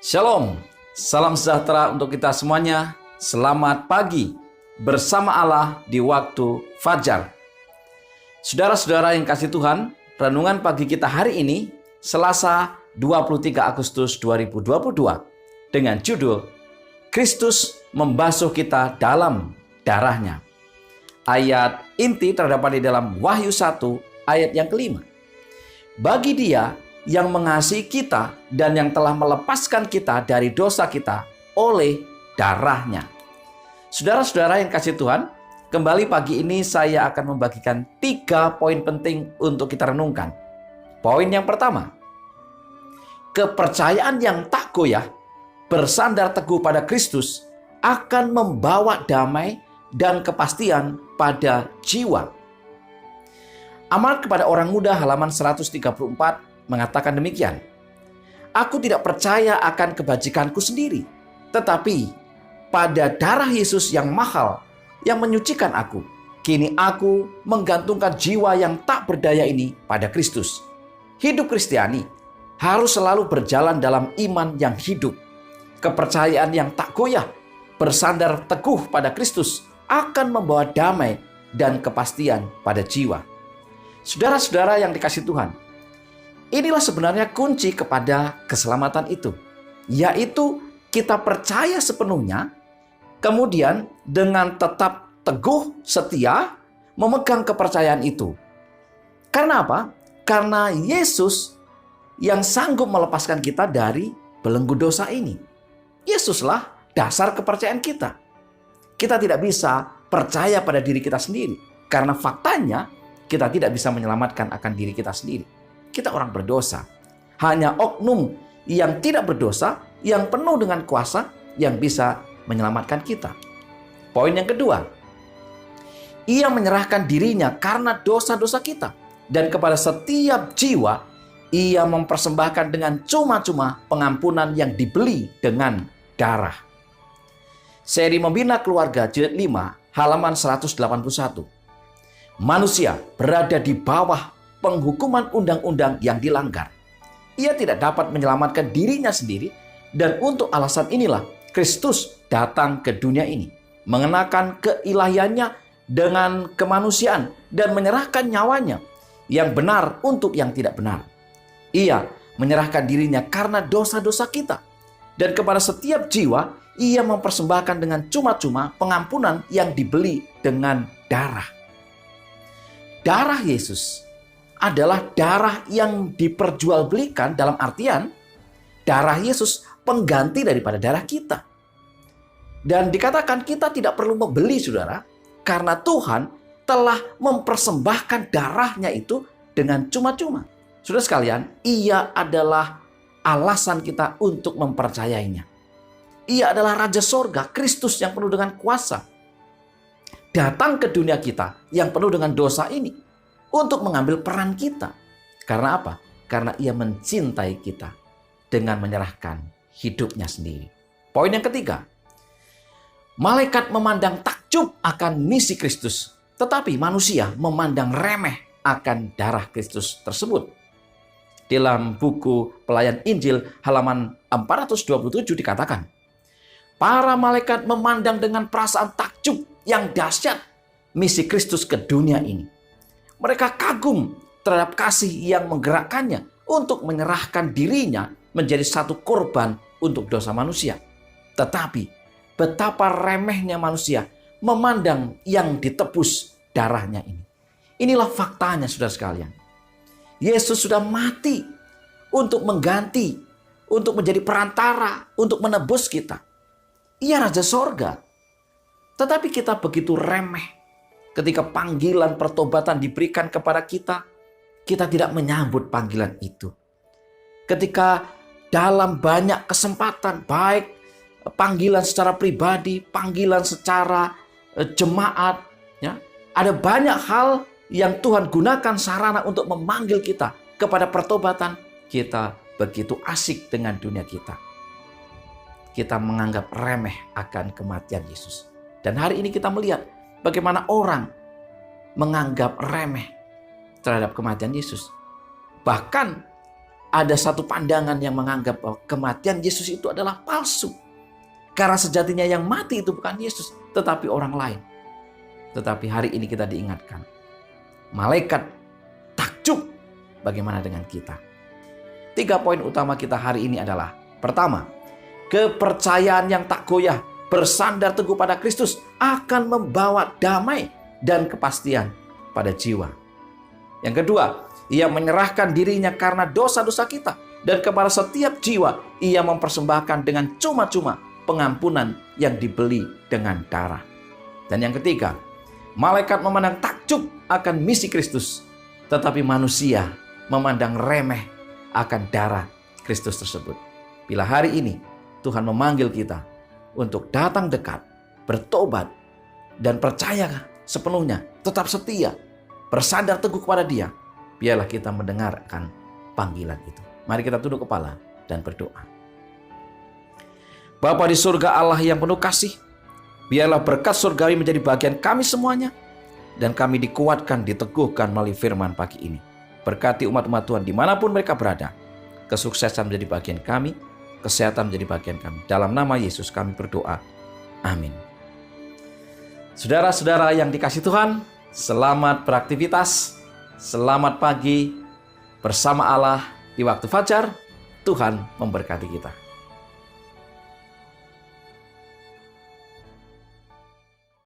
Shalom, salam sejahtera untuk kita semuanya. Selamat pagi bersama Allah di waktu fajar. Saudara-saudara yang kasih Tuhan, renungan pagi kita hari ini Selasa 23 Agustus 2022 dengan judul Kristus membasuh kita dalam darahnya. Ayat inti terdapat di dalam Wahyu 1 ayat yang kelima. Bagi Dia yang mengasihi kita dan yang telah melepaskan kita dari dosa kita oleh darahnya. Saudara-saudara yang kasih Tuhan, kembali pagi ini saya akan membagikan 3 poin penting untuk kita renungkan. Poin yang pertama, kepercayaan yang tak goyah, bersandar teguh pada Kristus akan membawa damai dan kepastian pada jiwa. Amanat kepada orang muda halaman 134 mengatakan demikian. Aku tidak percaya akan kebajikanku sendiri, tetapi pada darah Yesus yang mahal yang menyucikan aku. Kini aku menggantungkan jiwa yang tak berdaya ini pada Kristus. Hidup Kristiani harus selalu berjalan dalam iman yang hidup. Kepercayaan yang tak goyah, bersandar teguh pada Kristus akan membawa damai dan kepastian pada jiwa. Saudara-saudara yang dikasihi Tuhan, inilah sebenarnya kunci kepada keselamatan itu, yaitu kita percaya sepenuhnya, kemudian dengan tetap teguh, setia, memegang kepercayaan itu. Karena apa? Karena Yesus yang sanggup melepaskan kita dari belenggu dosa ini. Yesuslah dasar kepercayaan kita. Kita tidak bisa percaya pada diri kita sendiri, karena faktanya kita tidak bisa menyelamatkan akan diri kita sendiri. Kita orang berdosa. Hanya oknum yang tidak berdosa, yang penuh dengan kuasa, yang bisa menyelamatkan kita. Poin yang kedua, Ia menyerahkan dirinya karena dosa-dosa kita. Dan kepada setiap jiwa, Ia mempersembahkan dengan cuma-cuma pengampunan yang dibeli dengan darah. Seri Membina Keluarga jilid 5 halaman 181. Manusia berada di bawah penghukuman undang-undang yang dilanggar. Ia tidak dapat menyelamatkan dirinya sendiri, dan untuk alasan inilah Kristus datang ke dunia ini, mengenakan keilahiannya dengan kemanusiaan dan menyerahkan nyawanya yang benar untuk yang tidak benar. Ia menyerahkan dirinya karena dosa-dosa kita, dan kepada setiap jiwa Ia mempersembahkan dengan cuma-cuma pengampunan yang dibeli dengan darah. Darah Yesus adalah darah yang diperjualbelikan, dalam artian darah Yesus pengganti daripada darah kita. Dan dikatakan kita tidak perlu membeli, saudara, karena Tuhan telah mempersembahkan darahnya itu dengan cuma-cuma. Saudara sekalian, Ia adalah alasan kita untuk mempercayainya. Ia adalah Raja Sorga, Kristus yang penuh dengan kuasa, datang ke dunia kita yang penuh dengan dosa ini untuk mengambil peran kita. Karena apa? Karena Ia mencintai kita dengan menyerahkan hidupnya sendiri. Poin yang ketiga, malaikat memandang takjub akan misi Kristus, tetapi manusia memandang remeh akan darah Kristus tersebut. Dalam buku Pelayan Injil halaman 427 dikatakan, para malaikat memandang dengan perasaan takjub yang dahsyat misi Kristus ke dunia ini. Mereka kagum terhadap kasih yang menggerakkannya untuk menyerahkan dirinya menjadi satu korban untuk dosa manusia. Tetapi betapa remehnya manusia memandang yang ditebus darahnya ini. Inilah faktanya, saudara sekalian. Yesus sudah mati untuk mengganti, untuk menjadi perantara, untuk menebus kita. Ia Raja Sorga. Tetapi kita begitu remeh. Ketika panggilan pertobatan diberikan kepada kita, kita tidak menyambut panggilan itu. Ketika dalam banyak kesempatan, baik panggilan secara pribadi, panggilan secara jemaat, ya, ada banyak hal yang Tuhan gunakan sarana untuk memanggil kita kepada pertobatan, kita begitu asik dengan dunia kita. Kita menganggap remeh akan kematian Yesus. Dan hari ini kita melihat bagaimana orang menganggap remeh terhadap kematian Yesus. Bahkan ada satu pandangan yang menganggap bahwa kematian Yesus itu adalah palsu. Karena sejatinya yang mati itu bukan Yesus, tetapi orang lain. Tetapi hari ini kita diingatkan, malaikat takjub bagaimana dengan kita. 3 poin utama kita hari ini adalah, pertama, kepercayaan yang tak goyah, bersandar teguh pada Kristus akan membawa damai dan kepastian pada jiwa. Yang kedua, ia menyerahkan dirinya karena dosa-dosa kita, dan kepada setiap jiwa ia mempersembahkan dengan cuma-cuma pengampunan yang dibeli dengan darah. Dan yang ketiga, malaikat memandang takjub akan misi Kristus, tetapi manusia memandang remeh akan darah Kristus tersebut. Bila hari ini Tuhan memanggil kita untuk datang dekat, bertobat, dan percaya sepenuhnya, tetap setia, bersandar teguh kepada Dia, biarlah kita mendengarkan panggilan itu. Mari kita tunduk kepala dan berdoa. Bapa di surga, Allah yang penuh kasih, biarlah berkat surgawi menjadi bagian kami semuanya, dan kami dikuatkan, diteguhkan melalui firman pagi ini. Berkati umat-umat Tuhan dimanapun mereka berada. Kesuksesan menjadi bagian kami, kesehatan menjadi bagian kami. Dalam nama Yesus kami berdoa. Amin. Saudara-saudara yang dikasihi Tuhan, selamat beraktivitas, selamat pagi bersama Allah di waktu fajar. Tuhan memberkati kita.